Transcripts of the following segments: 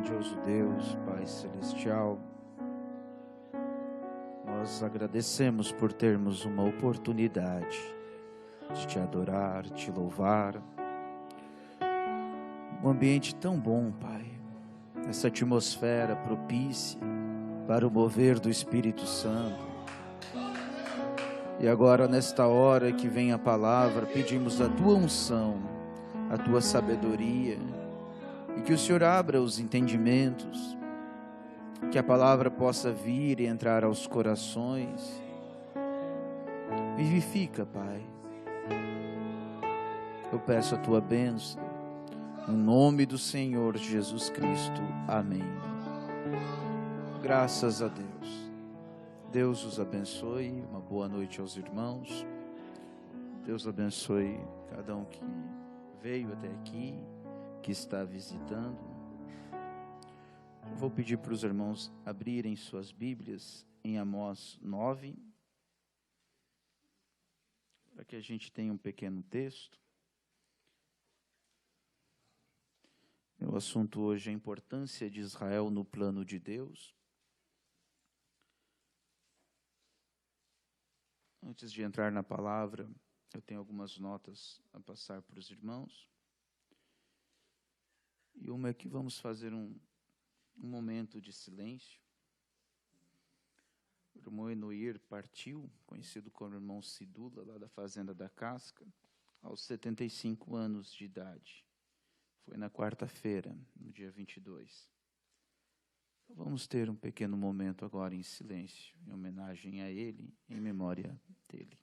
grandioso Deus, Pai Celestial, nós agradecemos por termos uma oportunidade de Te adorar, Te louvar. Um ambiente tão bom, Pai, essa atmosfera propícia para o mover do Espírito Santo. E agora, nesta hora que vem a palavra, pedimos a Tua unção, a Tua sabedoria, e que o Senhor abra os entendimentos, que a palavra possa vir e entrar aos corações. Vivifica, Pai. Eu peço a Tua bênção, no nome do Senhor Jesus Cristo. Amém. Graças a Deus. Deus os abençoe. Uma boa noite aos irmãos. Deus abençoe cada um que veio até aqui, que está visitando. Vou pedir para os irmãos abrirem suas Bíblias em Amós 9, para que a gente tenha um pequeno texto. O assunto hoje é a importância de Israel no plano de Deus. Antes de entrar na palavra, eu tenho algumas notas a passar para os irmãos. E uma é que vamos fazer um momento de silêncio. O irmão Enoir partiu, conhecido como irmão Sidula, lá da Fazenda da Casca, aos 75 anos de idade. Foi na quarta-feira, no dia 22. Então vamos ter um pequeno momento agora em silêncio, em homenagem a ele, em memória dele.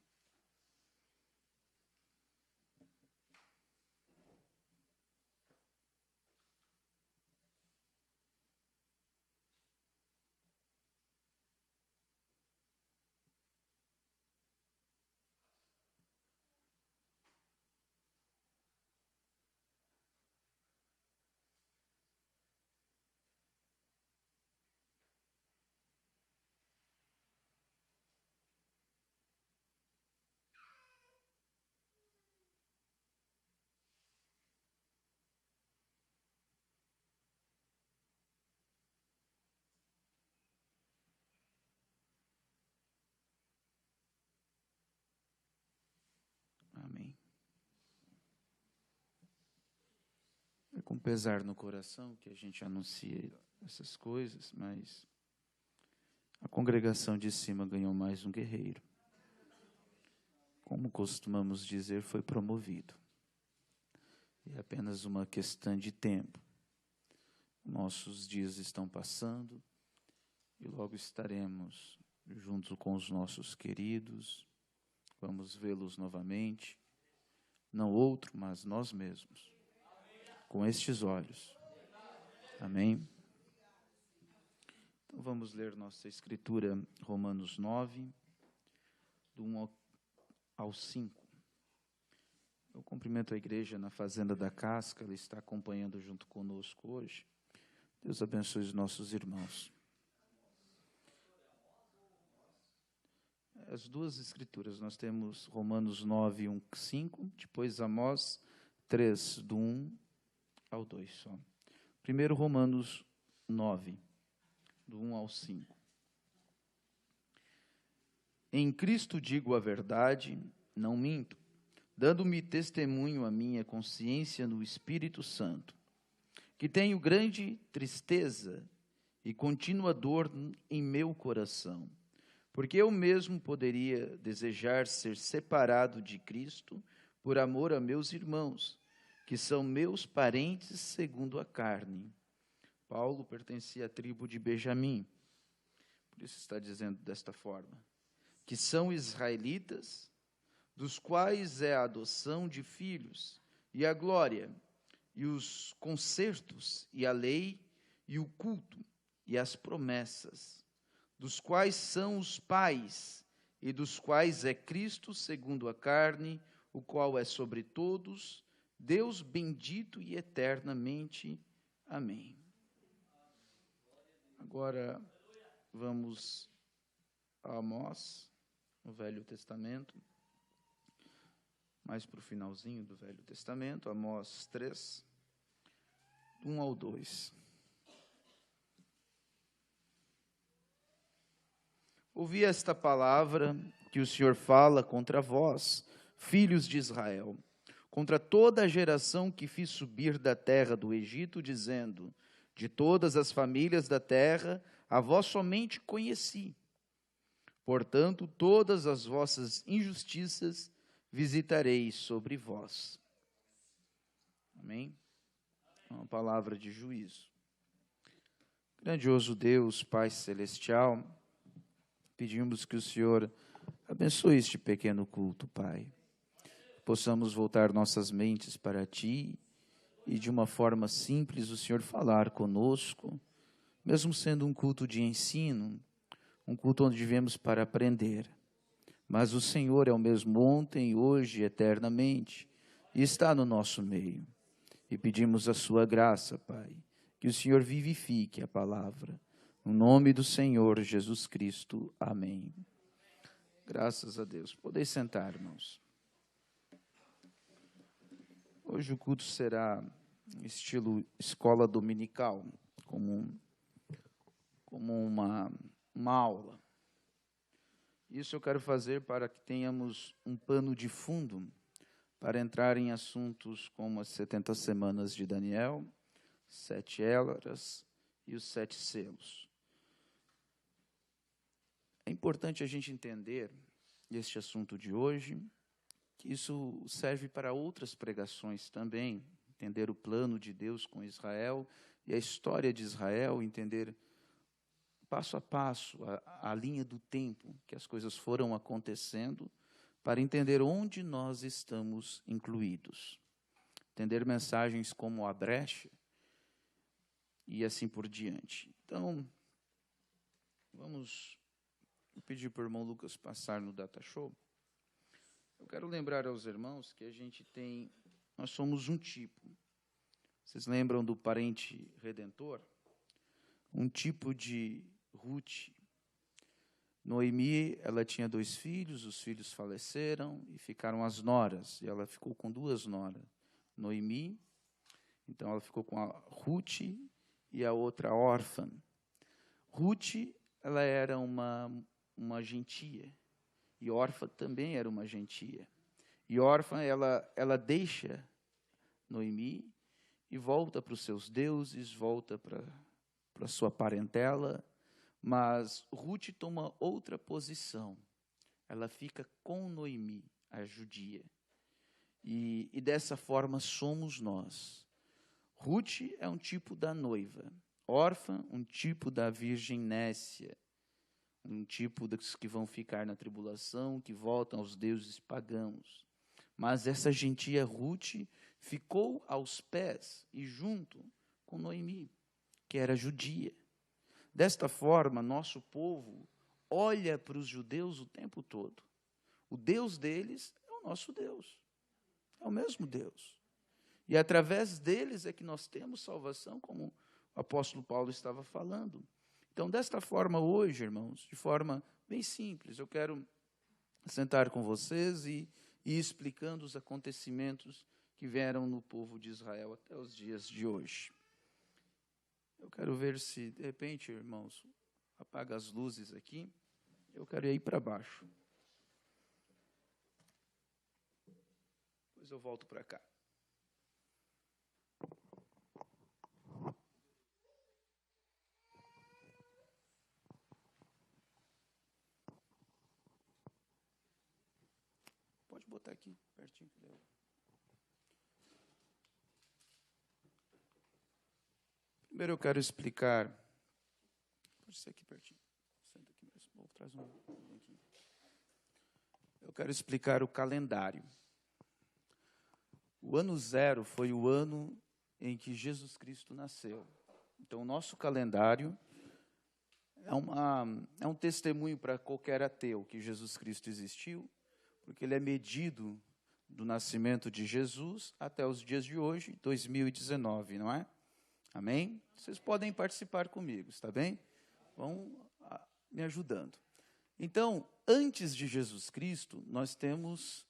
Amém. É com pesar no coração que a gente anuncia essas coisas, mas a congregação de cima ganhou mais um guerreiro. Como costumamos dizer, foi promovido. É apenas uma questão de tempo. Nossos dias estão passando e logo estaremos juntos com os nossos queridos. Vamos vê-los novamente. Não outro, mas nós mesmos. Com estes olhos. Amém? Então vamos ler nossa escritura, Romanos 9, do 1 ao 5. Eu cumprimento a igreja na Fazenda da Casca, ela está acompanhando junto conosco hoje. Deus abençoe os nossos irmãos. As duas escrituras, nós temos Romanos 9, 1, 5, depois Amós 3, do 1 ao 2 só. Primeiro Romanos 9, do 1 ao 5. Em Cristo digo a verdade, não minto, dando-me testemunho a minha consciência no Espírito Santo, que tenho grande tristeza e contínua dor em meu coração, porque eu mesmo poderia desejar ser separado de Cristo por amor a meus irmãos, que são meus parentes segundo a carne. Paulo pertencia à tribo de Benjamim, por isso está dizendo desta forma, que são israelitas, dos quais é a adoção de filhos, e a glória, e os concertos, e a lei, e o culto, e as promessas, dos quais são os pais, e dos quais é Cristo segundo a carne, o qual é sobre todos, Deus bendito e eternamente. Amém. Agora vamos a Amós, no Velho Testamento, mais para o finalzinho do Velho Testamento, Amós 3, 1 ao 2. Ouvi esta palavra que o Senhor fala contra vós, filhos de Israel, contra toda a geração que fiz subir da terra do Egito, dizendo: de todas as famílias da terra, a vós somente conheci. Portanto, todas as vossas injustiças visitarei sobre vós. Amém? Uma palavra de juízo. Grandioso Deus, Pai Celestial, pedimos que o Senhor abençoe este pequeno culto, Pai. Possamos voltar nossas mentes para Ti e, de uma forma simples, o Senhor falar conosco, mesmo sendo um culto de ensino, um culto onde vivemos para aprender. Mas o Senhor é o mesmo ontem, hoje e eternamente, e está no nosso meio. E pedimos a Sua graça, Pai, que o Senhor vivifique a palavra. No nome do Senhor Jesus Cristo. Amém. Graças a Deus. Podeis sentar, irmãos. Hoje o culto será estilo escola dominical, como uma aula. Isso eu quero fazer para que tenhamos um pano de fundo para entrar em assuntos como as 70 semanas de Daniel, 7 eras e os 7 selos. É importante a gente entender este assunto de hoje, que isso serve para outras pregações também, entender o plano de Deus com Israel e a história de Israel, entender passo a passo a linha do tempo que as coisas foram acontecendo, para entender onde nós estamos incluídos. Entender mensagens como a brecha e assim por diante. Então, vamos pedir para o irmão Lucas passar no Data Show. Eu quero lembrar aos irmãos que nós somos um tipo. Vocês lembram do parente redentor? Um tipo de Ruth. Noemi, ela tinha 2 filhos, os filhos faleceram e ficaram as noras, e ela ficou com 2 noras. Noemi, então ela ficou com a Ruth e a outra órfã. Ruth, ela era uma gentia, e órfã também era uma gentia. E órfã, ela deixa Noemi e volta para os seus deuses, volta para a sua parentela, mas Ruth toma outra posição. Ela fica com Noemi, a judia. E dessa forma somos nós. Ruth é um tipo da noiva. Órfã, um tipo da virgem nécia. Um tipo dos que vão ficar na tribulação, que voltam aos deuses pagãos. Mas essa gentia Ruth ficou aos pés e junto com Noemi, que era judia. Desta forma, nosso povo olha para os judeus o tempo todo. O Deus deles é o nosso Deus. É o mesmo Deus. E através deles é que nós temos salvação, como o apóstolo Paulo estava falando. Então, desta forma hoje, irmãos, de forma bem simples, eu quero sentar com vocês e ir explicando os acontecimentos que vieram no povo de Israel até os dias de hoje. Eu quero ver se, de repente, irmãos, apaga as luzes aqui. Eu quero ir para baixo. Depois eu volto para cá. Pode botar aqui, pertinho. Primeiro eu quero explicar. Pode ser aqui pertinho. Senta aqui mesmo. Vou trazer um aqui. Eu quero explicar o calendário. O ano 0 foi o ano em que Jesus Cristo nasceu. Então, o nosso calendário é um testemunho para qualquer ateu que Jesus Cristo existiu, porque ele é medido do nascimento de Jesus até os dias de hoje, 2019, não é? Amém? Vocês podem participar comigo, está bem? Vão me ajudando. Então, antes de Jesus Cristo, nós temos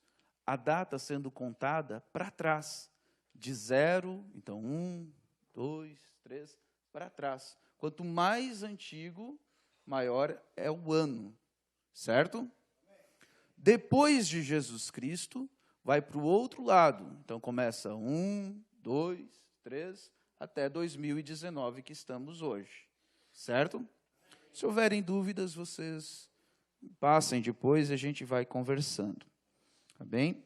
a data sendo contada para trás, de 0, então 1, 2, 3, para trás. Quanto mais antigo, maior é o ano. certo? Depois de Jesus Cristo, vai para o outro lado. Então, começa 1, 2, 3, até 2019, que estamos hoje, certo? Se houverem dúvidas, vocês passem depois e a gente vai conversando, tá bem?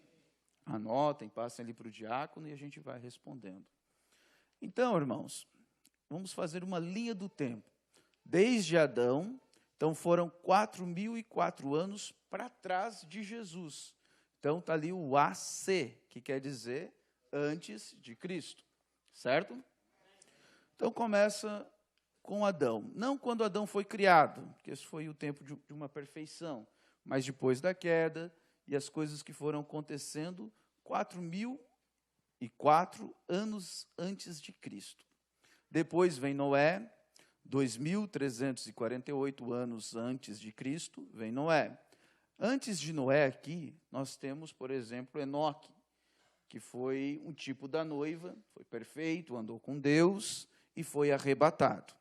Anotem, passem ali para o diácono e a gente vai respondendo. Então, irmãos, vamos fazer uma linha do tempo. Desde Adão, então foram 4.004 anos para trás de Jesus. Então, está ali o AC, que quer dizer antes de Cristo, certo? Então, começa com Adão. Não quando Adão foi criado, porque esse foi o tempo de uma perfeição, mas depois da queda e as coisas que foram acontecendo 4.004 anos antes de Cristo. Depois vem Noé, 2.348 anos antes de Cristo, vem Noé. Antes de Noé aqui, nós temos, por exemplo, Enoque, que foi um tipo da noiva, foi perfeito, andou com Deus e foi arrebatado.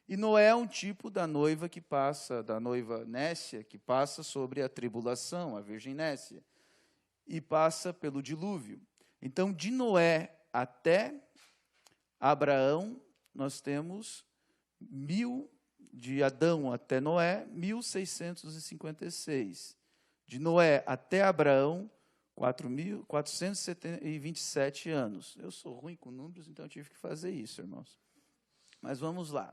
E Noé é um tipo da noiva que passa, da noiva Nécia, que passa sobre a tribulação, a Virgem Nécia, e passa pelo dilúvio. Então, de Noé até Abraão, nós temos de Adão até Noé, 1.656. De Noé até Abraão, 427 anos. Eu sou ruim com números, então eu tive que fazer isso, irmãos. Mas vamos lá.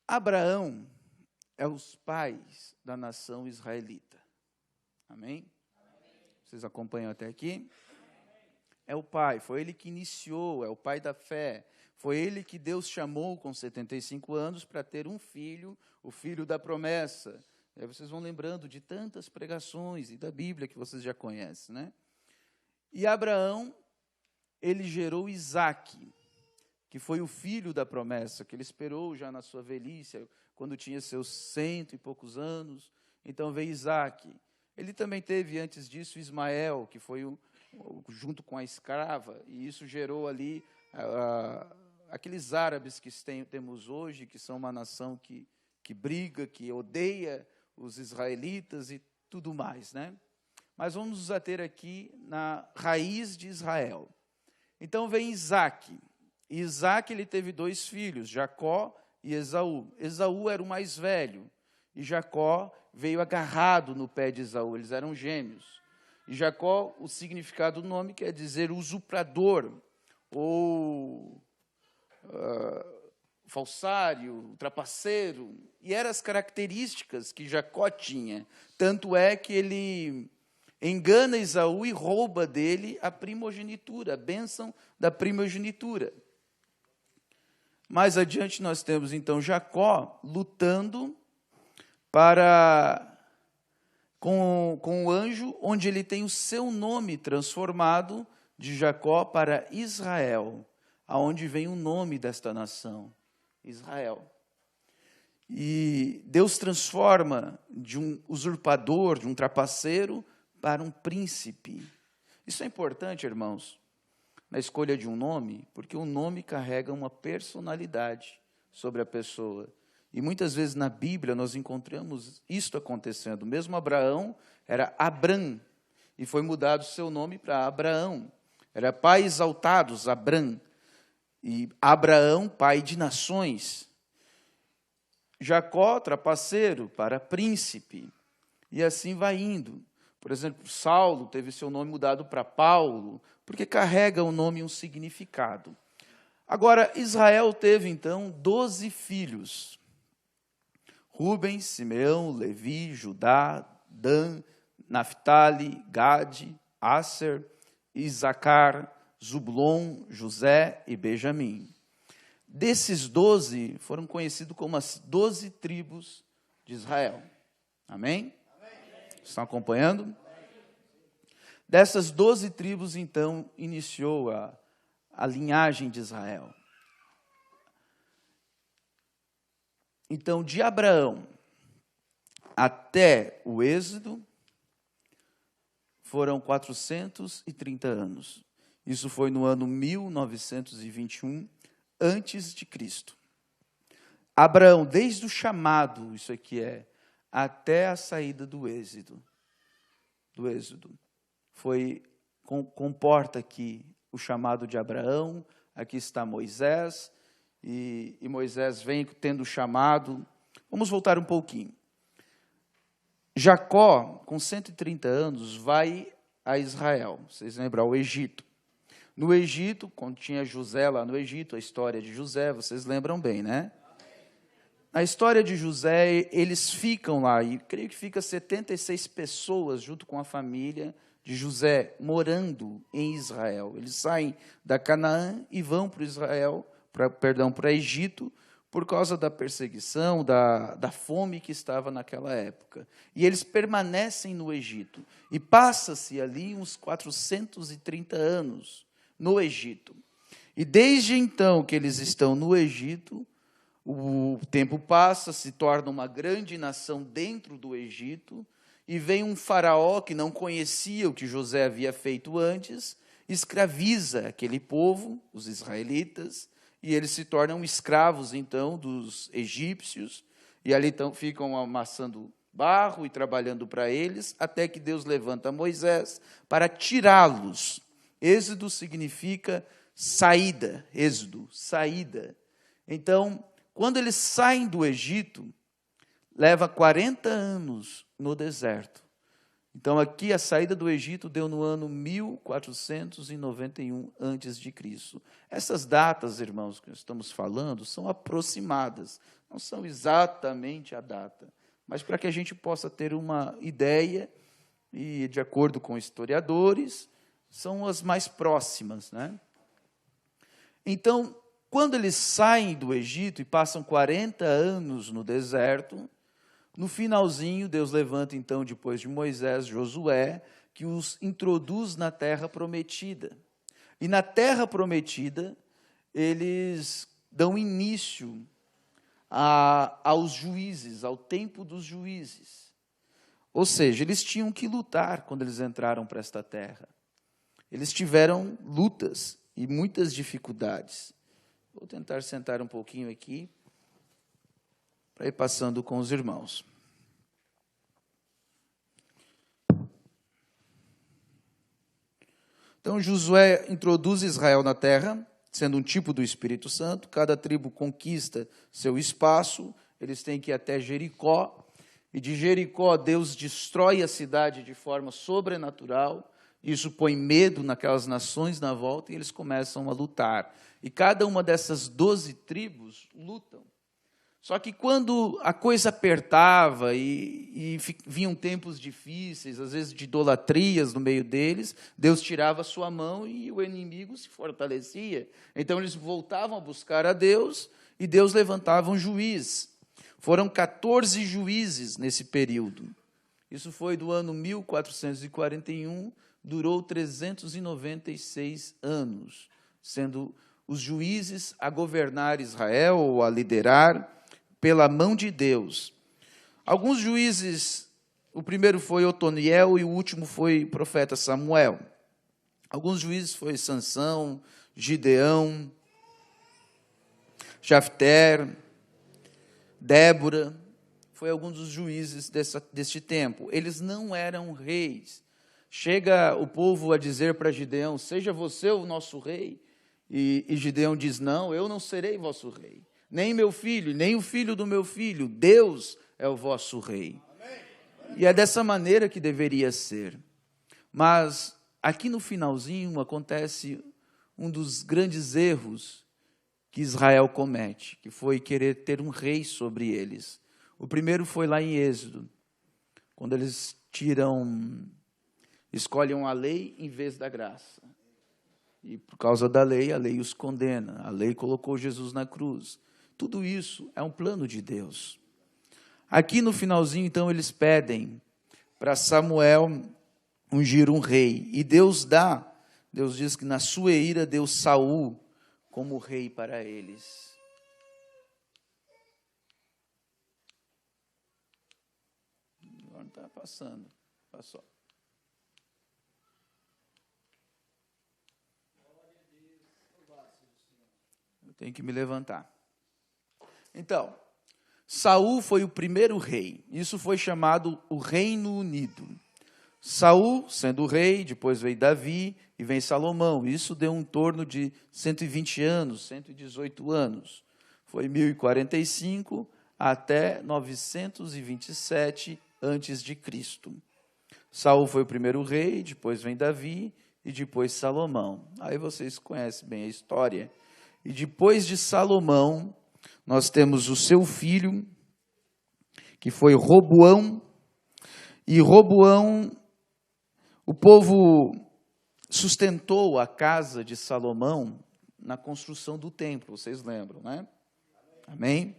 Abraão é os pais da nação israelita. Amém? Vocês acompanham até aqui? É o pai, foi ele que iniciou, é o pai da fé. Foi ele que Deus chamou com 75 anos para ter um filho, o filho da promessa. Aí vocês vão lembrando de tantas pregações e da Bíblia que vocês já conhecem, né? E Abraão, ele gerou Isaque, que foi o filho da promessa, que ele esperou já na sua velhice, quando tinha seus 100 e poucos anos. Então veio Isaque. Ele também teve, antes disso, Ismael, que foi junto com a escrava, e isso gerou ali aqueles árabes que temos hoje, que são uma nação que briga, que odeia os israelitas e tudo mais, né? Mas vamos nos ater aqui na raiz de Israel. Então vem Isaque. Isaque, ele teve 2 filhos, Jacó e Esaú. Esaú era o mais velho, e Jacó veio agarrado no pé de Esaú, eles eram gêmeos. E Jacó, o significado do nome quer dizer usurpador, ou falsário, trapaceiro, e eram as características que Jacó tinha. Tanto é que ele engana Esaú e rouba dele a primogenitura, a bênção da primogenitura. Mais adiante nós temos, então, Jacó lutando com o anjo, onde ele tem o seu nome transformado de Jacó para Israel, aonde vem o nome desta nação, Israel. E Deus transforma de um usurpador, de um trapaceiro, para um príncipe. Isso é importante, irmãos, na escolha de um nome, porque o nome carrega uma personalidade sobre a pessoa. E muitas vezes na Bíblia nós encontramos isto acontecendo. Mesmo Abraão era Abram, e foi mudado seu nome para Abraão. Era pai exaltados, Abram. E Abraão, pai de nações. Jacó, trapaceiro, para príncipe. E assim vai indo. Por exemplo, Saulo teve seu nome mudado para Paulo, porque carrega o nome e um significado. Agora, Israel teve, então, 12 filhos. Rubens, Simeão, Levi, Judá, Dan, Naphtali, Gade, Asser, Isacar, Zubulon, José e Benjamim. Desses 12, foram conhecidos como as 12 tribos de Israel. Amém? Estão acompanhando? Dessas 12 tribos, então, iniciou a linhagem de Israel. Então, de Abraão até o Êxodo, foram 430 anos. Isso foi no ano 1921, antes de Cristo. Abraão, desde o chamado, isso aqui é até a saída do Êxodo. Comporta aqui o chamado de Abraão, aqui está Moisés, e Moisés vem tendo o chamado. Vamos voltar um pouquinho. Jacó, com 130 anos, vai a Israel, vocês lembram, ao Egito. No Egito, quando tinha José lá no Egito, a história de José, vocês lembram bem, né? Na história de José, eles ficam lá, e creio que fica 76 pessoas junto com a família de José, morando em Israel. Eles saem da Canaã e vão para Egito, por causa da perseguição, da fome que estava naquela época. E eles permanecem no Egito. E passa-se ali uns 430 anos no Egito. E desde então que eles estão no Egito, o tempo passa, se torna uma grande nação dentro do Egito, e vem um faraó que não conhecia o que José havia feito antes, escraviza aquele povo, os israelitas, e eles se tornam escravos, então, dos egípcios, e ali então ficam amassando barro e trabalhando para eles, até que Deus levanta Moisés para tirá-los. Êxodo significa saída, êxodo, saída. Então, quando eles saem do Egito, leva 40 anos no deserto. Então, aqui a saída do Egito deu no ano 1491 a.C. Essas datas, irmãos, que estamos falando, são aproximadas, não são exatamente a data, mas para que a gente possa ter uma ideia, e de acordo com historiadores, são as mais próximas, né? Então, quando eles saem do Egito e passam 40 anos no deserto, no finalzinho, Deus levanta, então, depois de Moisés, Josué, que os introduz na terra prometida. E na terra prometida, eles dão início aos juízes, ao tempo dos juízes. Ou seja, eles tinham que lutar quando eles entraram para esta terra. Eles tiveram lutas e muitas dificuldades. Vou tentar sentar um pouquinho aqui, para ir passando com os irmãos. Então, Josué introduz Israel na terra, sendo um tipo do Espírito Santo. Cada tribo conquista seu espaço, eles têm que ir até Jericó, e de Jericó Deus destrói a cidade de forma sobrenatural. Isso põe medo naquelas nações na volta, e eles começam a lutar. E cada uma dessas 12 tribos lutam. Só que quando a coisa apertava e vinham tempos difíceis, às vezes de idolatrias no meio deles, Deus tirava a sua mão e o inimigo se fortalecia. Então eles voltavam a buscar a Deus e Deus levantava um juiz. Foram 14 juízes nesse período. Isso foi do ano 1441, durou 396 anos, sendo os juízes a governar Israel ou a liderar pela mão de Deus. Alguns juízes, o primeiro foi Otoniel e o último foi o profeta Samuel. Alguns juízes foi Sansão, Gideão, Jafter, Débora, foi alguns dos juízes deste tempo. Eles não eram reis. Chega o povo a dizer para Gideão, seja você o nosso rei. E Gideão diz, não, eu não serei vosso rei. Nem meu filho, nem o filho do meu filho. Deus é o vosso rei. E é dessa maneira que deveria ser. Mas aqui no finalzinho acontece um dos grandes erros que Israel comete, que foi querer ter um rei sobre eles. O primeiro foi lá em Êxodo, quando eles escolhem a lei em vez da graça. E por causa da lei, a lei os condena. A lei colocou Jesus na cruz. Tudo isso é um plano de Deus. Aqui no finalzinho, então, eles pedem para Samuel ungir um rei. E Deus diz que na sua ira deu Saul como rei para eles. Agora está passando. Passou. Eu tenho que me levantar. Então, Saul foi o primeiro rei. Isso foi chamado o Reino Unido. Saul, sendo rei, depois veio Davi e vem Salomão. Isso deu um torno de 120 anos, 118 anos. Foi 1045 até 927 antes de Cristo. Saul foi o primeiro rei, depois vem Davi e depois Salomão. Aí vocês conhecem bem a história. E depois de Salomão, nós temos o seu filho, que foi Roboão. E Roboão, o povo sustentou a casa de Salomão na construção do templo, vocês lembram, né? Amém?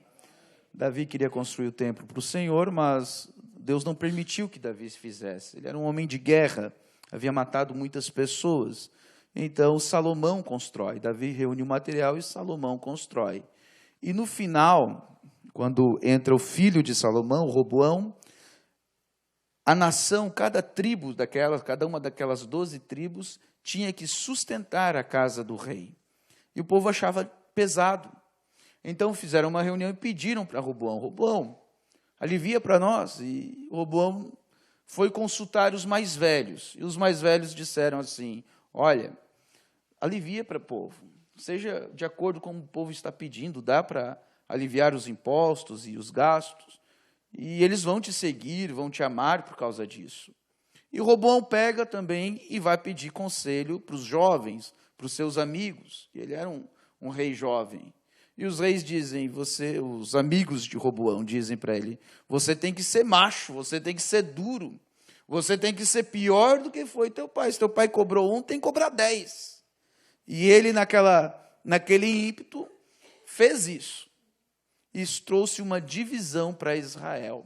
Davi queria construir o templo para o Senhor, mas Deus não permitiu que Davi fizesse. Ele era um homem de guerra, havia matado muitas pessoas. Então, Salomão constrói. Davi reúne o material e Salomão constrói. E no final, quando entra o filho de Salomão, Roboão, a nação, cada tribo cada uma daquelas 12 tribos, tinha que sustentar a casa do rei. E o povo achava pesado. Então fizeram uma reunião e pediram para Roboão: Roboão, alivia para nós. E Roboão foi consultar os mais velhos. E os mais velhos disseram assim: olha, alivia para o povo. Seja de acordo com o povo está pedindo, dá para aliviar os impostos e os gastos. E eles vão te seguir, vão te amar por causa disso. E Roboão pega também e vai pedir conselho para os jovens, para os seus amigos. E ele era um rei jovem. E os reis dizem, os amigos de Roboão dizem para ele: você tem que ser macho, você tem que ser duro, você tem que ser pior do que foi teu pai. Se teu pai cobrou 1, tem que cobrar 10. E ele, naquele ímpeto, fez isso. Isso trouxe uma divisão para Israel.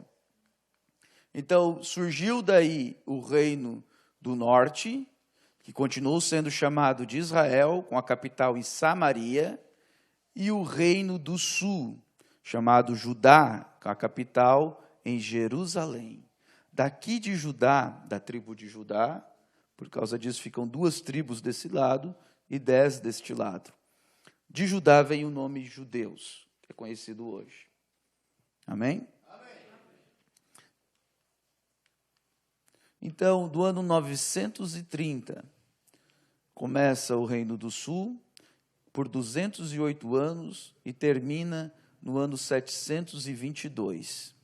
Então, surgiu daí o reino do norte, que continuou sendo chamado de Israel, com a capital em Samaria, e o reino do sul, chamado Judá, com a capital em Jerusalém. Daqui de Judá, da tribo de Judá, por causa disso ficam 2 tribos desse lado e 10 deste lado. De Judá vem o nome judeus, que é conhecido hoje. Amém? Então, do ano 930, começa o Reino do Sul, por 208 anos, e termina no ano 722.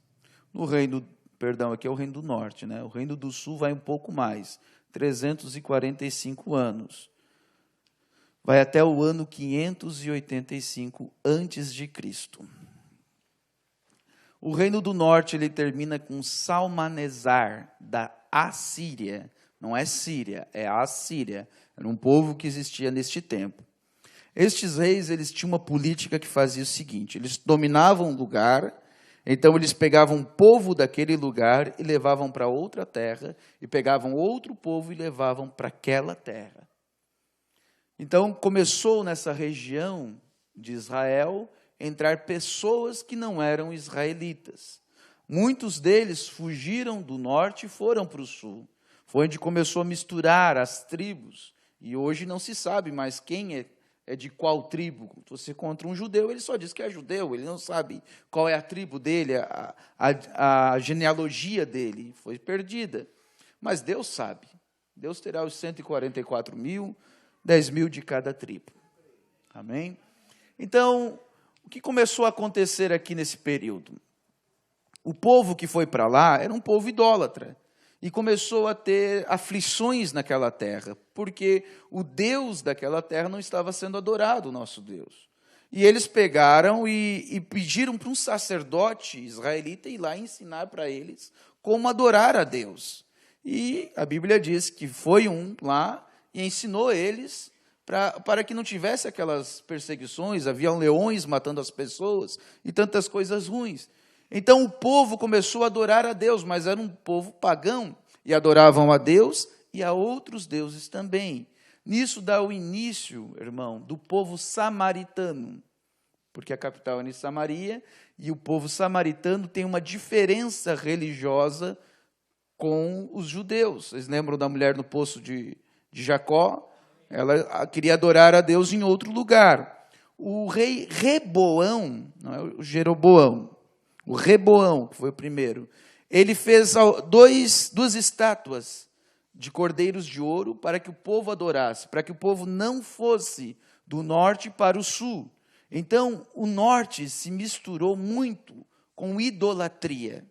Aqui é o Reino do Norte, né? O Reino do Sul vai um pouco mais, 345 anos. Vai até o ano 585 antes de Cristo. O Reino do Norte ele termina com Salmanezar, da Assíria. Não é Síria, é a Assíria. Era um povo que existia neste tempo. Estes reis eles tinham uma política que fazia o seguinte: eles dominavam um lugar, então eles pegavam um povo daquele lugar e levavam para outra terra, e pegavam outro povo e levavam para aquela terra. Então começou nessa região de Israel entrar pessoas que não eram israelitas. Muitos deles fugiram do norte e foram para o sul. Foi onde começou a misturar as tribos. E hoje não se sabe mais quem é de qual tribo. Você encontra um judeu, ele só diz que é judeu, ele não sabe qual é a tribo dele, a genealogia dele foi perdida. Mas Deus sabe. Deus terá os 144 mil, 10 mil de cada tribo. Amém? Então, o que começou a acontecer aqui nesse período? O povo que foi para lá era um povo idólatra. E começou a ter aflições naquela terra, porque o Deus daquela terra não estava sendo adorado, o nosso Deus. E eles pegaram e pediram para um sacerdote israelita ir lá ensinar para eles como adorar a Deus. E a Bíblia diz que foi um lá e ensinou eles para que não tivesse aquelas perseguições, haviam leões matando as pessoas e tantas coisas ruins. Então o povo começou a adorar a Deus, mas era um povo pagão, e adoravam a Deus e a outros deuses também. Nisso dá o início, irmão, do povo samaritano, porque a capital é em Samaria, e o povo samaritano tem uma diferença religiosa com os judeus. Vocês lembram da mulher no poço de Jacó? Ela queria adorar a Deus em outro lugar. O rei Reboão, não é o Jeroboão, o Reboão, que foi o primeiro, ele fez duas estátuas de cordeiros de ouro para que o povo adorasse, para que o povo não fosse do norte para o sul. Então, o norte se misturou muito com idolatria.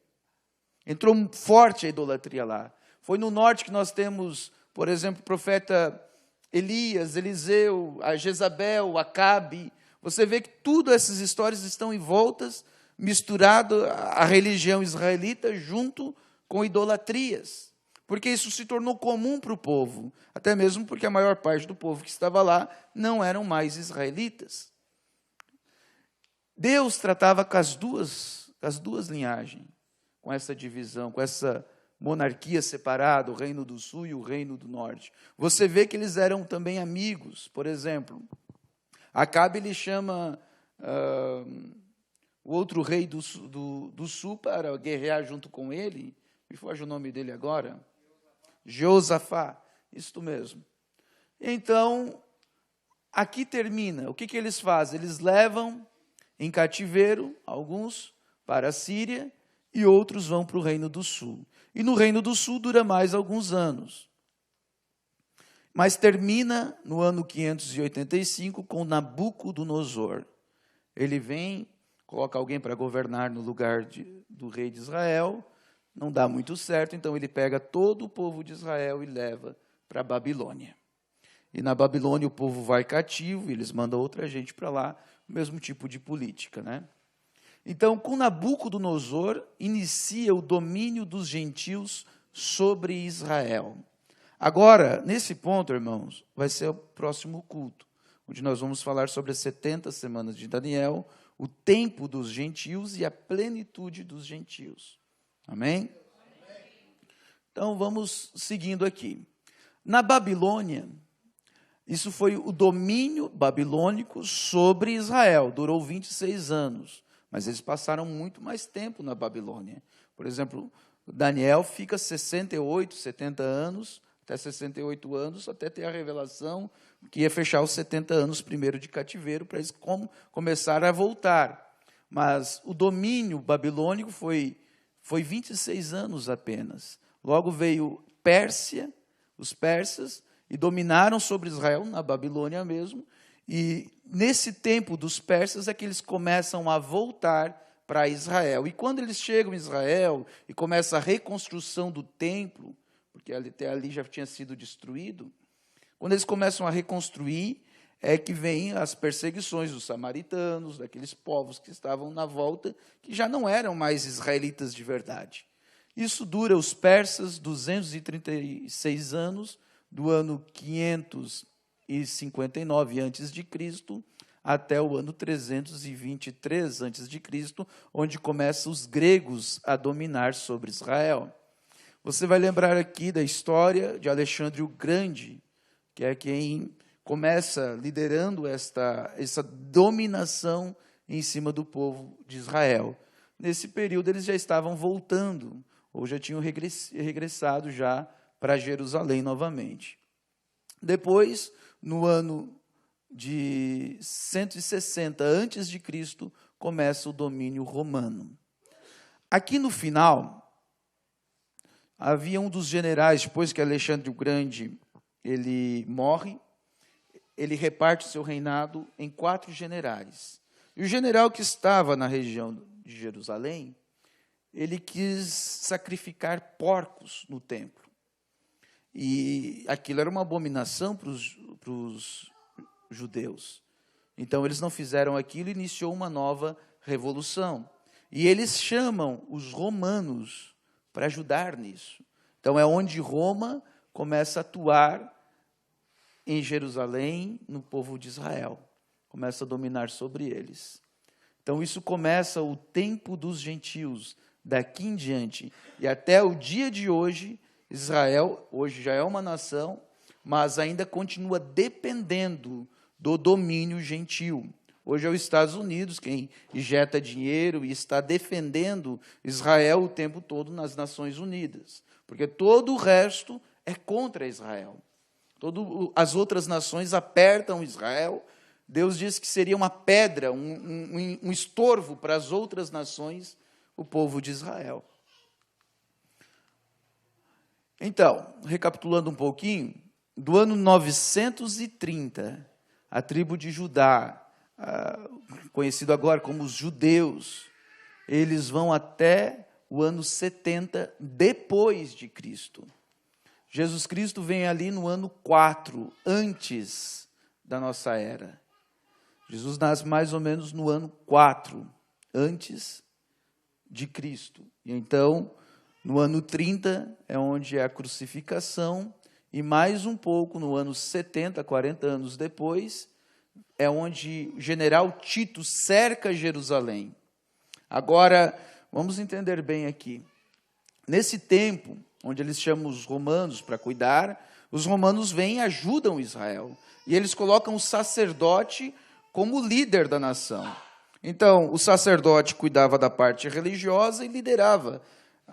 Entrou forte a idolatria lá. Foi no norte que nós temos, por exemplo, o profeta Elias, Eliseu, a Jezabel, Acabe. Você vê que todas essas histórias estão envoltas, misturado a religião israelita junto com idolatrias. Porque isso se tornou comum para o povo, até mesmo porque a maior parte do povo que estava lá não eram mais israelitas. Deus tratava com as duas linhagens, com essa divisão, com essa monarquia separada, o reino do sul e o reino do norte. Você vê que eles eram também amigos. Por exemplo, Acabe ele chama o outro rei do sul para guerrear junto com ele. Me foge o nome dele agora. Jeosafá, isto mesmo. Então, aqui termina. O que eles fazem? Eles levam em cativeiro alguns para a Síria e outros vão para o Reino do Sul. E no Reino do Sul dura mais alguns anos. Mas termina no ano 585 com Nabucodonosor. Ele vem, coloca alguém para governar no lugar do rei de Israel, não dá muito certo, então ele pega todo o povo de Israel e leva para a Babilônia. E na Babilônia o povo vai cativo, e eles mandam outra gente para lá, o mesmo tipo de política, né? Então, com Nabucodonosor, inicia o domínio dos gentios sobre Israel. Agora, nesse ponto, irmãos, vai ser o próximo culto, onde nós vamos falar sobre as 70 semanas de Daniel, o tempo dos gentios e a plenitude dos gentios. Amém? Então, vamos seguindo aqui. Na Babilônia, isso foi o domínio babilônico sobre Israel, durou 26 anos, mas eles passaram muito mais tempo na Babilônia. Por exemplo, Daniel fica 68, 70 anos, até 68 anos, até ter a revelação que ia fechar os 70 anos primeiro de cativeiro, para eles começar a voltar. Mas o domínio babilônico foi 26 anos apenas. Logo veio Pérsia, os persas, e dominaram sobre Israel, na Babilônia mesmo, e nesse tempo dos persas é que eles começam a voltar para Israel. E quando eles chegam em Israel e começa a reconstrução do templo, porque até ali já tinha sido destruído, quando eles começam a reconstruir, é que vêm as perseguições dos samaritanos, daqueles povos que estavam na volta, que já não eram mais israelitas de verdade. Isso dura os persas 236 anos, do ano 559 a.C., até o ano 323 a.C., onde começam os gregos a dominar sobre Israel. Você vai lembrar aqui da história de Alexandre o Grande, que é quem começa liderando essa dominação em cima do povo de Israel. Nesse período, eles já estavam voltando, ou já tinham regressado já para Jerusalém novamente. Depois, no ano de 160 a.C., começa o domínio romano. Aqui no final, havia um dos generais, depois que Alexandre o Grande ele morre, ele reparte o seu reinado em 4 generais. E o general que estava na região de Jerusalém, ele quis sacrificar porcos no templo. E aquilo era uma abominação para os judeus. Então, eles não fizeram aquilo e iniciou uma nova revolução. E eles chamam os romanos para ajudar nisso. Então, é onde Roma começa a atuar em Jerusalém, no povo de Israel. Começa a dominar sobre eles. Então, isso começa o tempo dos gentios, daqui em diante. E até o dia de hoje, Israel, hoje já é uma nação, mas ainda continua dependendo do domínio gentil. Hoje é os Estados Unidos quem injeta dinheiro e está defendendo Israel o tempo todo nas Nações Unidas. Porque todo o resto é contra Israel. As outras nações apertam Israel. Deus disse que seria uma pedra, um estorvo para as outras nações, o povo de Israel. Então, recapitulando um pouquinho, do ano 930, a tribo de Judá, conhecido agora como os judeus, eles vão até o ano 70 depois de Cristo. Jesus Cristo vem ali no ano 4, antes da nossa era. Jesus nasce mais ou menos no ano 4, antes de Cristo. E então, no ano 30 é onde é a crucificação, e mais um pouco no ano 70, 40 anos depois, é onde o general Tito cerca Jerusalém. Agora, vamos entender bem aqui. Nesse tempo, onde eles chamam os romanos para cuidar, os romanos vêm e ajudam Israel. E eles colocam o sacerdote como líder da nação. Então, o sacerdote cuidava da parte religiosa e liderava,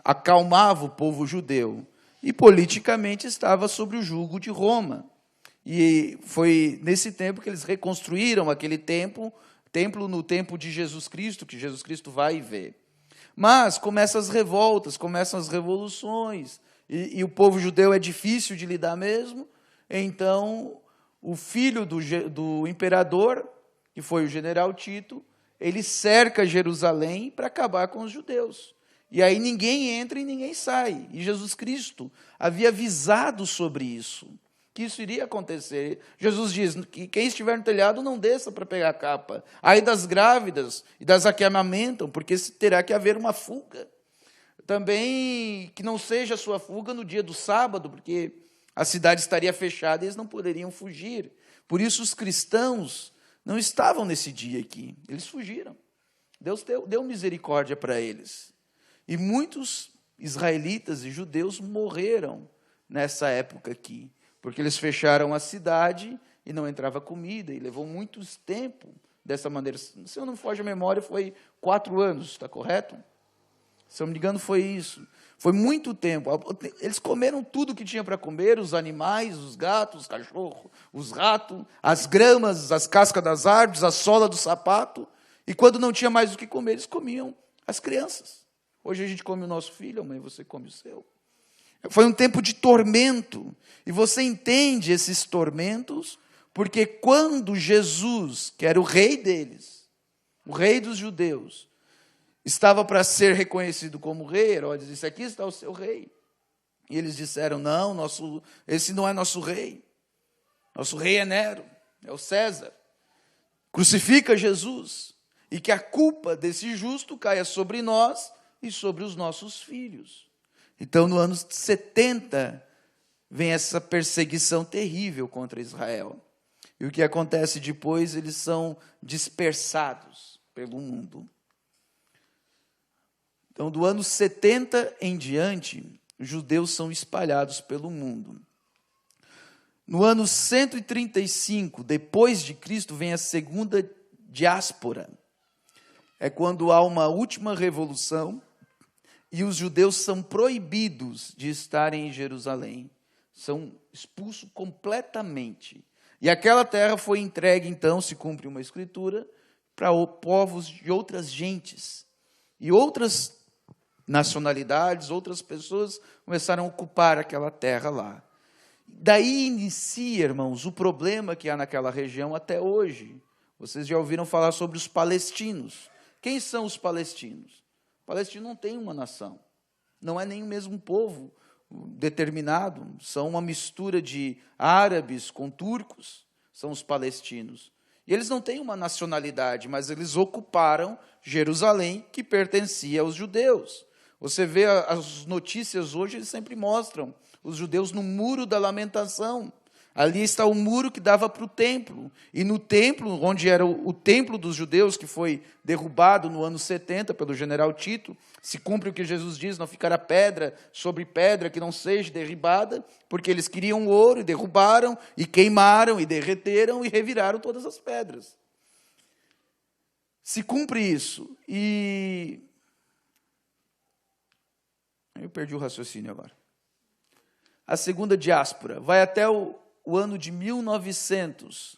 acalmava o povo judeu. E politicamente estava sob o jugo de Roma. E foi nesse tempo que eles reconstruíram aquele templo no tempo de Jesus Cristo, que Jesus Cristo vai e vê. Mas começam as revoltas, começam as revoluções, e o povo judeu é difícil de lidar mesmo. Então, o filho do imperador, que foi o general Tito, ele cerca Jerusalém para acabar com os judeus. E aí ninguém entra e ninguém sai. E Jesus Cristo havia avisado sobre isso, que isso iria acontecer. Jesus diz que quem estiver no telhado não desça para pegar a capa. Ai das grávidas e das que amamentam, porque terá que haver uma fuga. Também que não seja a sua fuga no dia do sábado, porque a cidade estaria fechada e eles não poderiam fugir. Por isso os cristãos não estavam nesse dia aqui, eles fugiram. Deus deu misericórdia para eles. E muitos israelitas e judeus morreram nessa época aqui, porque eles fecharam a cidade e não entrava comida, e levou muito tempo dessa maneira. Se eu não me foge a memória, foi 4 anos, está correto? Se eu não me engano, foi isso. Foi muito tempo. Eles comeram tudo que tinha para comer, os animais, os gatos, os cachorros, os ratos, as gramas, as cascas das árvores, a sola do sapato. E quando não tinha mais o que comer, eles comiam as crianças. Hoje a gente come o nosso filho, amanhã você come o seu. Foi um tempo de tormento. E você entende esses tormentos, porque quando Jesus, que era o rei deles, o rei dos judeus, estava para ser reconhecido como rei, Herodes disse, aqui está o seu rei. E eles disseram, não, esse não é nosso rei. Nosso rei é Nero, é o César. Crucifica Jesus. E que a culpa desse justo caia sobre nós e sobre os nossos filhos. Então, no ano 70, vem essa perseguição terrível contra Israel. E o que acontece depois, eles são dispersados pelo mundo. Então, do ano 70 em diante, os judeus são espalhados pelo mundo. No ano 135, depois de Cristo, vem a segunda diáspora. É quando há uma última revolução e os judeus são proibidos de estarem em Jerusalém. São expulsos completamente. E aquela terra foi entregue, então, se cumpre uma escritura, para povos de outras gentes. E outras nacionalidades, outras pessoas começaram a ocupar aquela terra lá. Daí inicia, irmãos, o problema que há naquela região até hoje. Vocês já ouviram falar sobre os palestinos. Quem são os palestinos? O palestino não tem uma nação. Não é nem o mesmo povo determinado. São uma mistura de árabes com turcos. São os palestinos. E eles não têm uma nacionalidade, mas eles ocuparam Jerusalém, que pertencia aos judeus. Você vê as notícias hoje, eles sempre mostram os judeus no Muro da Lamentação. Ali está o muro que dava para o templo. E no templo, onde era o templo dos judeus, que foi derrubado no ano 70 pelo general Tito, se cumpre o que Jesus diz, não ficará pedra sobre pedra que não seja derribada, porque eles queriam ouro e derrubaram, e queimaram, e derreteram, e reviraram todas as pedras. Se cumpre isso. E eu perdi o raciocínio agora. A segunda diáspora vai até o ano de 1900,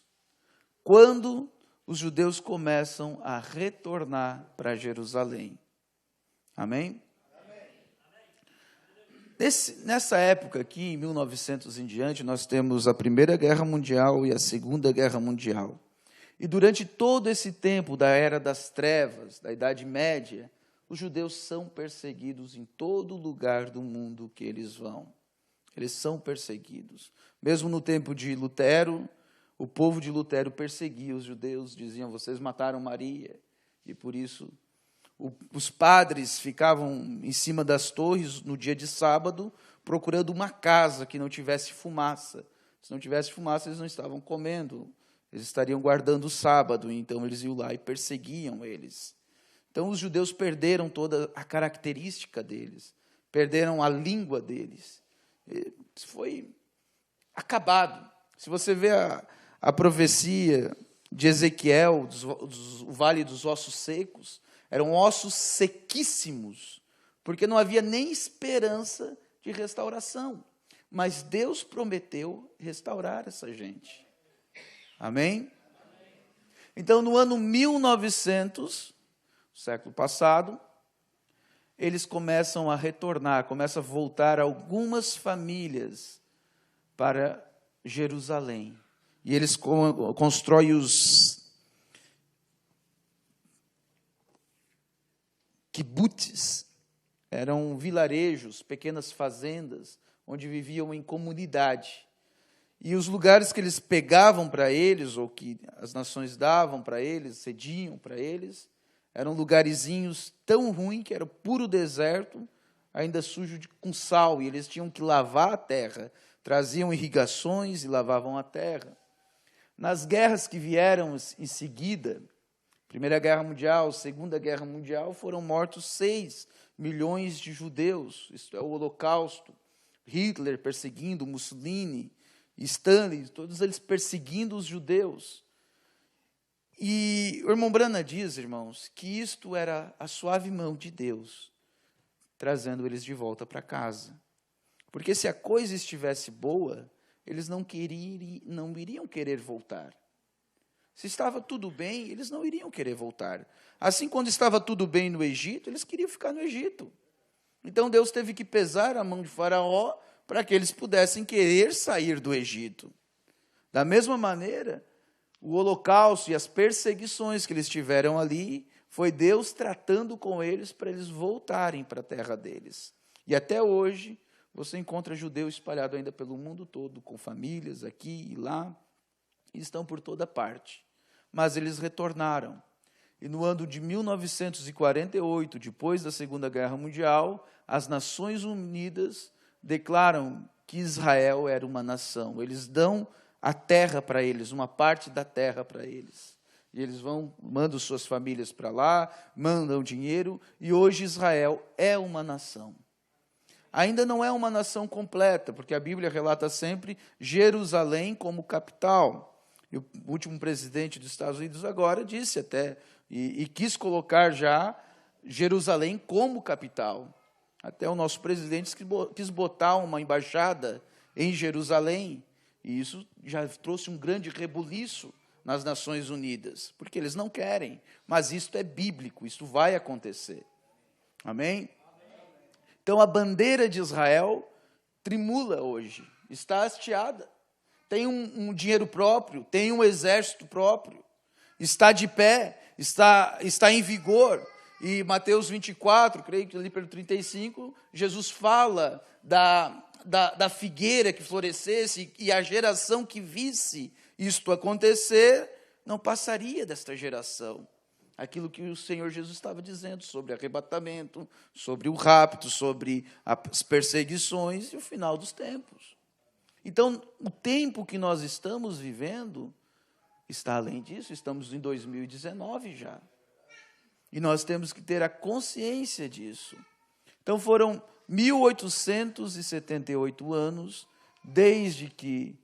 quando os judeus começam a retornar para Jerusalém. Amém? Nessa época aqui, em 1900 em diante, nós temos a Primeira Guerra Mundial e a Segunda Guerra Mundial. E durante todo esse tempo da Era das Trevas, da Idade Média, os judeus são perseguidos em todo lugar do mundo que eles vão. Eles são perseguidos. Mesmo no tempo de Lutero, o povo de Lutero perseguia os judeus, diziam, vocês mataram Maria. E por isso, os padres ficavam em cima das torres no dia de sábado, procurando uma casa que não tivesse fumaça. Se não tivesse fumaça, eles não estavam comendo. Eles estariam guardando o sábado, então eles iam lá e perseguiam eles. Então os judeus perderam toda a característica deles, perderam a língua deles. Foi acabado. Se você vê a profecia de Ezequiel, o vale dos ossos secos, eram ossos sequíssimos, porque não havia nem esperança de restauração. Mas Deus prometeu restaurar essa gente. Amém? Então, no ano 1900, século passado, eles começam a retornar, começam a voltar algumas famílias para Jerusalém. E eles constroem os kibbutz, eram vilarejos, pequenas fazendas, onde viviam em comunidade. E os lugares que eles pegavam para eles, ou que as nações davam para eles, cediam para eles, eram lugarzinhos tão ruins que era puro deserto, ainda sujo com sal, e eles tinham que lavar a terra. Traziam irrigações e lavavam a terra. Nas guerras que vieram em seguida, Primeira Guerra Mundial, Segunda Guerra Mundial, foram mortos 6 milhões de judeus. Isso é o Holocausto. Hitler perseguindo, Mussolini, Stalin, todos eles perseguindo os judeus. E o irmão Brana diz, irmãos, que isto era a suave mão de Deus, trazendo eles de volta para casa. Porque se a coisa estivesse boa, eles não iriam querer voltar. Se estava tudo bem, eles não iriam querer voltar. Assim, quando estava tudo bem no Egito, eles queriam ficar no Egito. Então, Deus teve que pesar a mão de Faraó para que eles pudessem querer sair do Egito. Da mesma maneira, o holocausto e as perseguições que eles tiveram ali, foi Deus tratando com eles para eles voltarem para a terra deles. E até hoje, você encontra judeu espalhado ainda pelo mundo todo, com famílias aqui e lá, e estão por toda parte. Mas eles retornaram. E no ano de 1948, depois da Segunda Guerra Mundial, as Nações Unidas declaram que Israel era uma nação. Eles dão a terra para eles, uma parte da terra para eles. E eles mandam suas famílias para lá, mandam dinheiro, e hoje Israel é uma nação. Ainda não é uma nação completa, porque a Bíblia relata sempre Jerusalém como capital. E o último presidente dos Estados Unidos agora disse até, e quis colocar já Jerusalém como capital. Até o nosso presidente quis botar uma embaixada em Jerusalém, e isso já trouxe um grande rebuliço nas Nações Unidas, porque eles não querem, mas isto é bíblico, isto vai acontecer. Amém? Então a bandeira de Israel tremula hoje, está hasteada, tem um dinheiro próprio, tem um exército próprio, está de pé, está em vigor. E Mateus 24, creio que ali pelo 35, Jesus fala da figueira que florescesse, e a geração que visse isto acontecer, não passaria desta geração. Aquilo que o Senhor Jesus estava dizendo sobre arrebatamento, sobre o rapto, sobre as perseguições e o final dos tempos. Então, o tempo que nós estamos vivendo está além disso, estamos em 2019 já. E nós temos que ter a consciência disso. Então foram 1878 anos, desde que,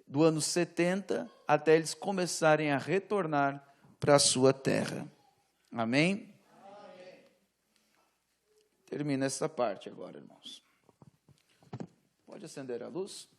do ano 70, até eles começarem a retornar para a sua terra. Amém? Amém. Termina essa parte agora, irmãos. Pode acender a luz?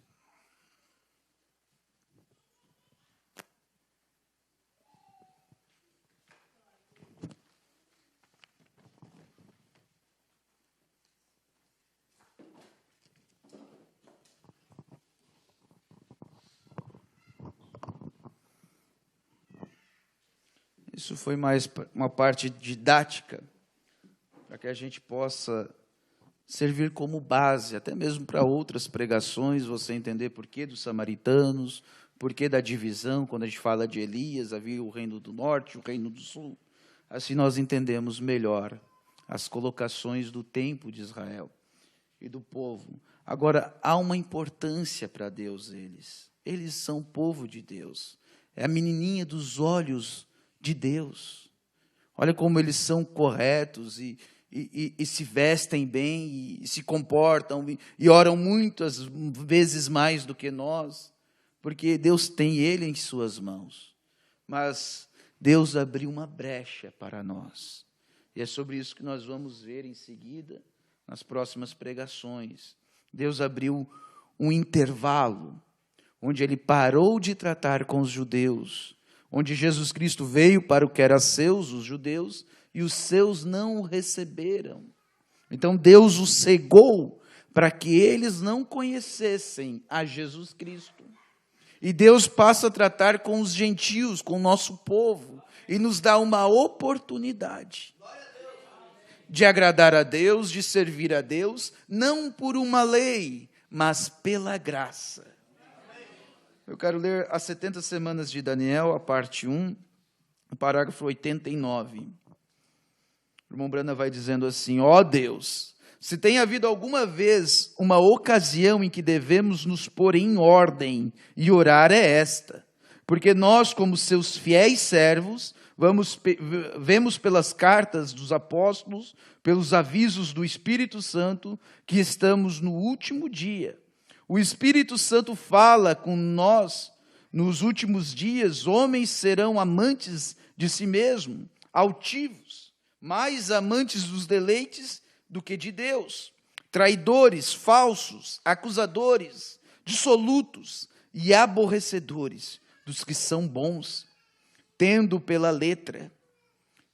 Isso foi mais uma parte didática, para que a gente possa servir como base, até mesmo para outras pregações, você entender por que dos samaritanos, por que da divisão, quando a gente fala de Elias, havia o reino do norte, o reino do sul. Assim nós entendemos melhor as colocações do tempo de Israel e do povo. Agora, há uma importância para Deus eles. Eles são povo de Deus. É a menininha dos olhos de Deus. Olha como eles são corretos e se vestem bem, e se comportam, e oram muitas vezes mais do que nós, porque Deus tem ele em suas mãos. Mas Deus abriu uma brecha para nós. E é sobre isso que nós vamos ver em seguida, nas próximas pregações. Deus abriu um intervalo, onde ele parou de tratar com os judeus, onde Jesus Cristo veio para o que era seus, os judeus, e os seus não o receberam. Então Deus os cegou para que eles não conhecessem a Jesus Cristo. E Deus passa a tratar com os gentios, com o nosso povo, e nos dá uma oportunidade de agradar a Deus, de servir a Deus, não por uma lei, mas pela graça. Eu quero ler as 70 semanas de Daniel, a parte 1, o parágrafo 89. O irmão Brana vai dizendo assim: ó Deus, se tem havido alguma vez uma ocasião em que devemos nos pôr em ordem e orar, é esta. Porque nós, como seus fiéis servos, vemos pelas cartas dos apóstolos, pelos avisos do Espírito Santo, que estamos no último dia. O Espírito Santo fala com nós, nos últimos dias, homens serão amantes de si mesmos, altivos, mais amantes dos deleites do que de Deus, traidores, falsos, acusadores, dissolutos e aborrecedores dos que são bons, tendo pela letra.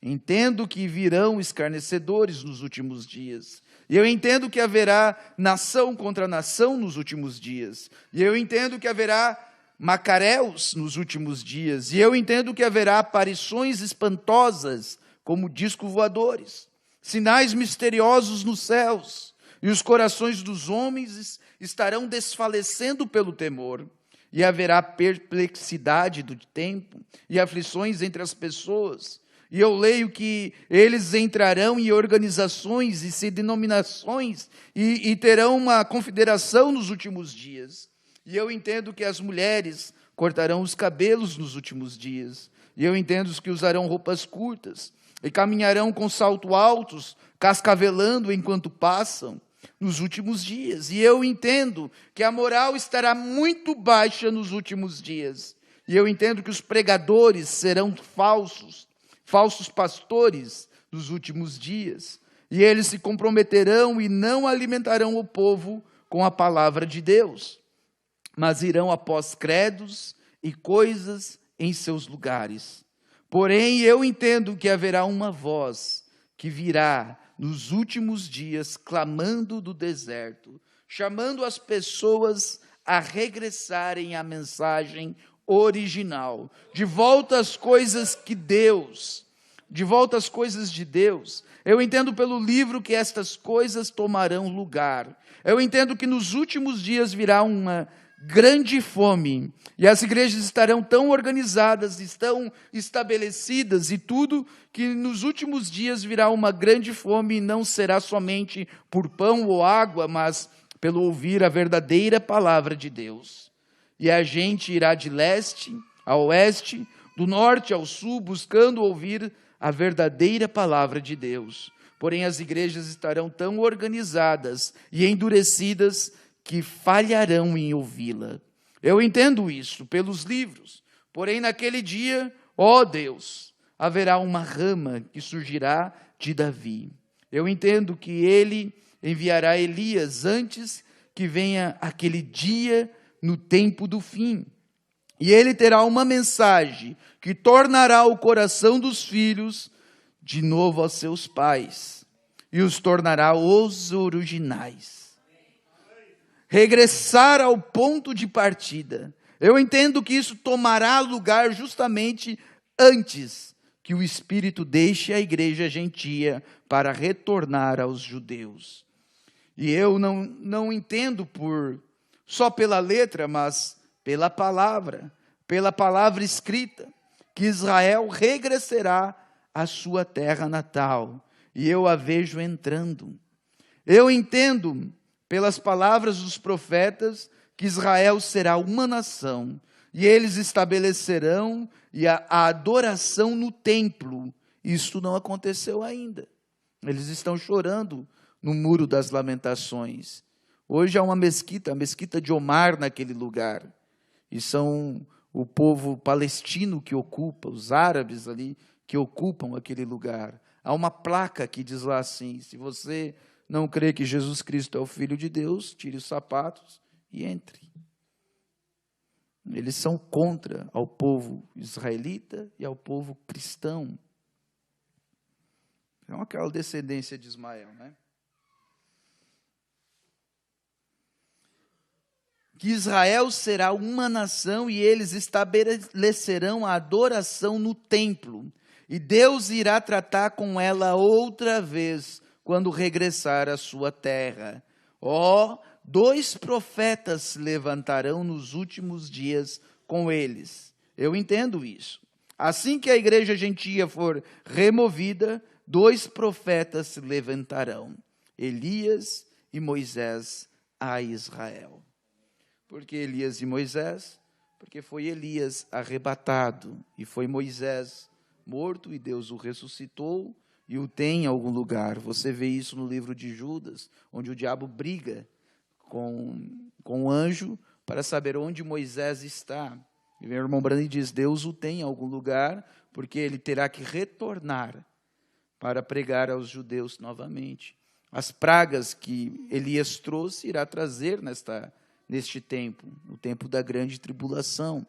Entendo que virão escarnecedores nos últimos dias. E eu entendo que haverá nação contra nação nos últimos dias. E eu entendo que haverá macaréus nos últimos dias. E eu entendo que haverá aparições espantosas, como discos voadores, sinais misteriosos nos céus, e os corações dos homens estarão desfalecendo pelo temor, e haverá perplexidade do tempo, e aflições entre as pessoas, e eu leio que eles entrarão em organizações e denominações, e terão uma confederação nos últimos dias, e eu entendo que as mulheres cortarão os cabelos nos últimos dias, e eu entendo que usarão roupas curtas, e caminharão com saltos altos, cascavelando enquanto passam nos últimos dias. E eu entendo que a moral estará muito baixa nos últimos dias. E eu entendo que os pregadores serão falsos pastores nos últimos dias. E eles se comprometerão e não alimentarão o povo com a palavra de Deus, mas irão após credos e coisas em seus lugares. Porém, eu entendo que haverá uma voz que virá nos últimos dias, clamando do deserto, chamando as pessoas a regressarem à mensagem original, de volta às coisas de Deus. Eu entendo pelo livro que estas coisas tomarão lugar. Eu entendo que nos últimos dias virá uma grande fome, e as igrejas estarão tão organizadas, estão estabelecidas e tudo, que nos últimos dias virá uma grande fome, e não será somente por pão ou água, mas pelo ouvir a verdadeira palavra de Deus. E a gente irá de leste a oeste, do norte ao sul, buscando ouvir a verdadeira palavra de Deus. Porém, as igrejas estarão tão organizadas e endurecidas que falharão em ouvi-la. Eu entendo isso pelos livros. Porém, naquele dia, ó Deus, haverá uma rama que surgirá de Davi. Eu entendo que ele enviará Elias antes que venha aquele dia no tempo do fim. E ele terá uma mensagem que tornará o coração dos filhos de novo aos seus pais e os tornará os originais. Regressar ao ponto de partida. Eu entendo que isso tomará lugar justamente antes que o Espírito deixe a igreja gentia para retornar aos judeus. E eu não entendo só pela letra, mas pela palavra escrita, que Israel regressará à sua terra natal. E eu a vejo entrando. Eu entendo pelas palavras dos profetas que Israel será uma nação, e eles estabelecerão a adoração no templo. Isso não aconteceu ainda. Eles estão chorando no Muro das Lamentações. Hoje há uma mesquita, a mesquita de Omar naquele lugar. E são o povo palestino que ocupa, os árabes ali que ocupam aquele lugar. Há uma placa que diz lá assim: se você não crê que Jesus Cristo é o Filho de Deus, tire os sapatos e entre. Eles são contra ao povo israelita e ao povo cristão. É aquela descendência de Ismael, né? Que Israel será uma nação e eles estabelecerão a adoração no templo. E Deus irá tratar com ela outra vez, quando regressar à sua terra. 2 profetas se levantarão nos últimos dias com eles. Eu entendo isso. Assim que a igreja gentia for removida, 2 profetas se levantarão, Elias e Moisés a Israel. Por que Elias e Moisés? Porque foi Elias arrebatado e foi Moisés morto e Deus o ressuscitou e o tem em algum lugar. Você vê isso no livro de Judas, onde o diabo briga com o anjo para saber onde Moisés está. E meu irmão Brandi diz: Deus o tem em algum lugar, porque ele terá que retornar para pregar aos judeus novamente. As pragas que Elias trouxe, irá trazer neste tempo, o tempo da grande tribulação.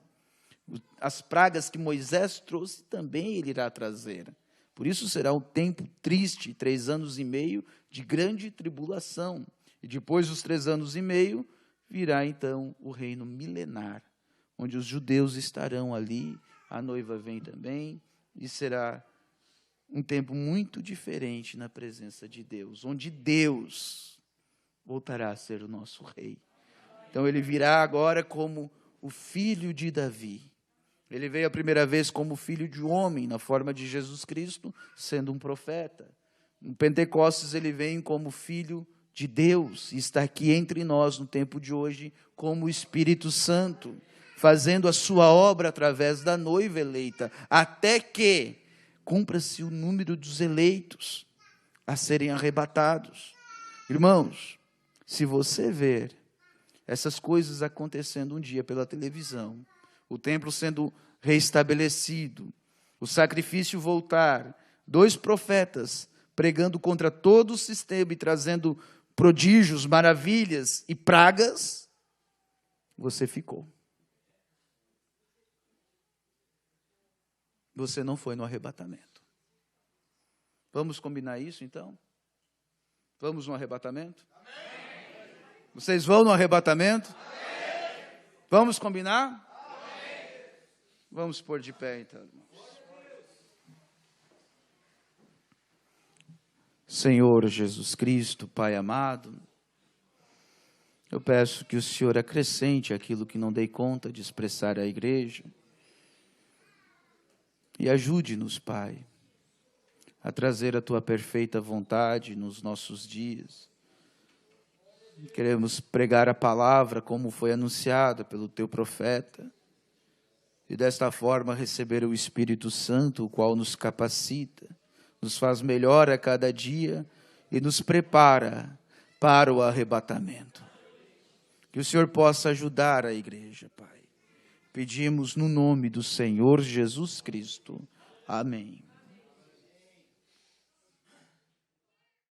As pragas que Moisés trouxe, também ele irá trazer. Por isso será um tempo triste, 3 anos e meio de grande tribulação. E depois dos 3 anos e meio, virá então o reino milenar, onde os judeus estarão ali, a noiva vem também, e será um tempo muito diferente na presença de Deus, onde Deus voltará a ser o nosso rei. Então ele virá agora como o filho de Davi. Ele veio a primeira vez como filho de homem, na forma de Jesus Cristo, sendo um profeta. No Pentecostes ele vem como filho de Deus, e está aqui entre nós no tempo de hoje como o Espírito Santo, fazendo a sua obra através da noiva eleita, até que cumpra-se o número dos eleitos a serem arrebatados. Irmãos, se você ver essas coisas acontecendo um dia pela televisão, o templo sendo reestabelecido, o sacrifício voltar, 2 profetas pregando contra todo o sistema e trazendo prodígios, maravilhas e pragas, você ficou. Você não foi no arrebatamento. Vamos combinar isso então? Vamos no arrebatamento? Amém. Vocês vão no arrebatamento? Amém. Vamos combinar? Amém. Vamos pôr de pé então, irmãos. Senhor Jesus Cristo, Pai amado, eu peço que o Senhor acrescente aquilo que não dei conta de expressar à igreja. E ajude-nos, Pai, a trazer a Tua perfeita vontade nos nossos dias. Queremos pregar a palavra como foi anunciada pelo Teu profeta. E desta forma receber o Espírito Santo, o qual nos capacita, nos faz melhor a cada dia e nos prepara para o arrebatamento. Que o Senhor possa ajudar a igreja, Pai. Pedimos no nome do Senhor Jesus Cristo. Amém.